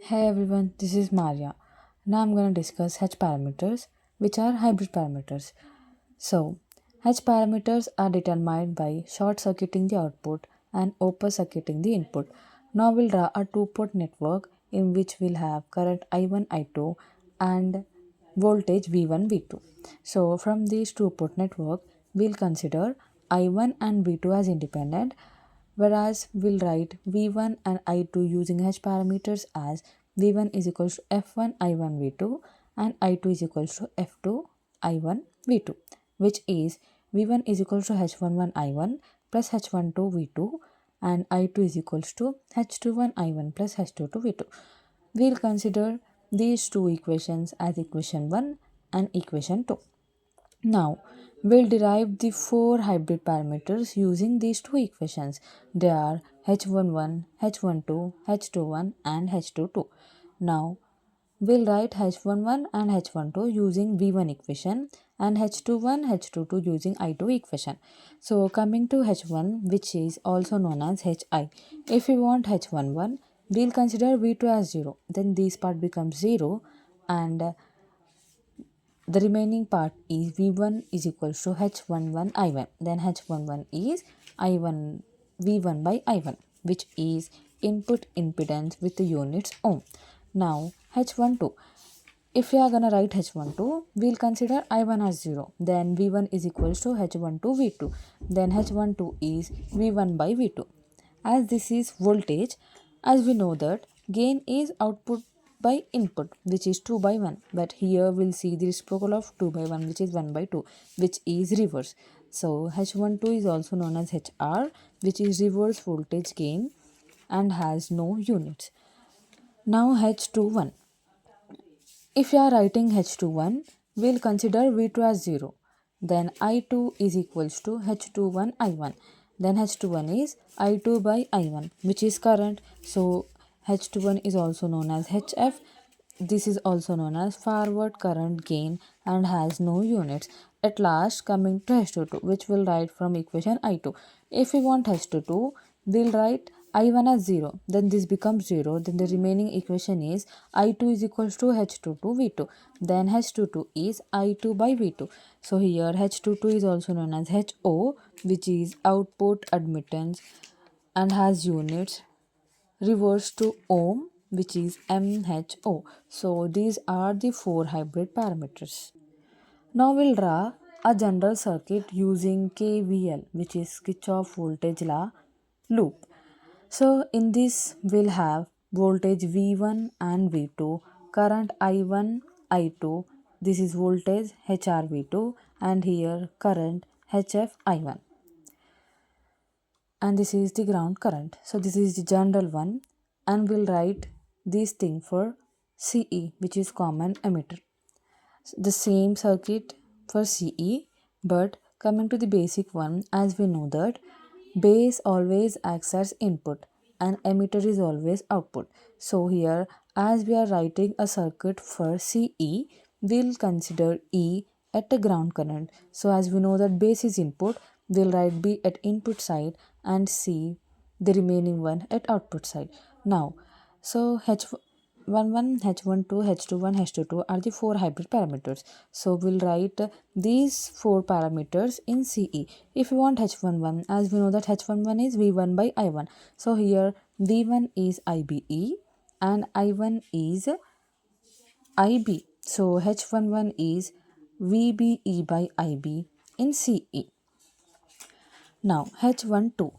Hey everyone, this is Maria. Now I'm going to discuss H parameters, which are hybrid parameters. So, H parameters are determined by short circuiting the output and open circuiting the input. Now we'll draw a two-port network in which we'll have current I1, I2 and voltage V1, V2. So, from these two-port network, we'll consider I1 and V2 as independent, whereas we'll write V1 and I2 using H parameters as V1 is equals to F1 I1 V2 and I2 is equals to F2 I1 V2, which is V1 is equals to H11 I1 plus H12 V2 and I2 is equals to H21 I1 plus H22 V2. We'll consider these two equations as equation 1 and equation 2. Now, we'll derive the four hybrid parameters using these two equations. They are h11, h12, h21 and h22. Now, we'll write h11 and h12 using V1 equation and h21, h22 using I2 equation. So, coming to h1, which is also known as hi. If we want h11, we'll consider V2 as 0. Then this part becomes 0 and the remaining part is V1 is equals to H11 I1. Then H11 is I1 V1 by I1, which is input impedance with the units ohm. Now H12. If we are gonna write H12, we'll consider I1 as 0. Then V1 is equals to H12 V2. Then H12 is V1 by V2. As this is voltage, as we know that gain is output by input, which is 2 by 1, but here we'll see the reciprocal of 2 by 1, which is 1 by 2, which is reverse. So H12 is also known as HR, which is reverse voltage gain and has no units. Now H21. If you are writing H21, we'll consider V2 as 0. Then I2 is equals to H21 I1. Then H21 is I2 by I1, which is current. So H21 is also known as HF. This is also known as forward current gain and has no units. At last, coming to H22, which we'll write from equation I2. If we want H22, we'll write I1 as 0. Then this becomes 0. Then the remaining equation is I2 is equals to H22 V2. Then H22 is I2 by V2. So here H22 is also known as HO, which is output admittance and has units reverse to ohm, which is MHO. So these are the four hybrid parameters. Now we'll draw a general circuit using KVL, which is Kirchhoff voltage law loop. So in this we'll have voltage V1 and V2, current I1, I2, this is voltage HRV2 and here current HFI1 and this is the ground current. So this is the general one and we'll write this thing for CE, which is common emitter. The same circuit for CE, but coming to the basic one, as we know that base always acts as input and emitter is always output. So here, as we are writing a circuit for CE, we'll consider E at the ground current. So as we know that base is input, we'll write B at input side and C the remaining one at output side. Now, so H11, H12, H21, H22 are the four hybrid parameters. So we'll write these four parameters in CE. If you want H11, as we know that H11 is V1 by I1. So here V1 is IBE and I1 is IB. So H11 is VBE by IB in CE. Now H12.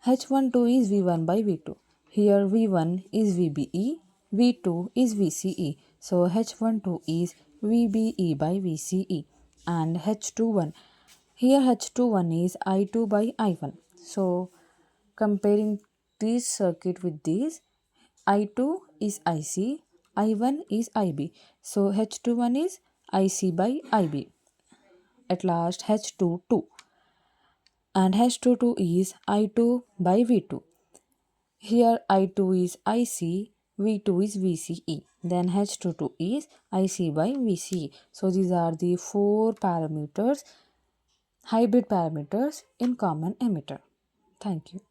H12 is V1 by V2. Here V1 is VBE, V2 is VCE. So H12 is VBE by VCE and H21. Here H21 is I2 by I1. So comparing this circuit with this, I2 is IC, I1 is IB. So H21 is IC by IB. At last H22 and H22 is I2 by V2. Here I2 is IC, V2 is VCE. Then H22 is IC by VCE. So these are the four parameters, hybrid parameters in common emitter. Thank you.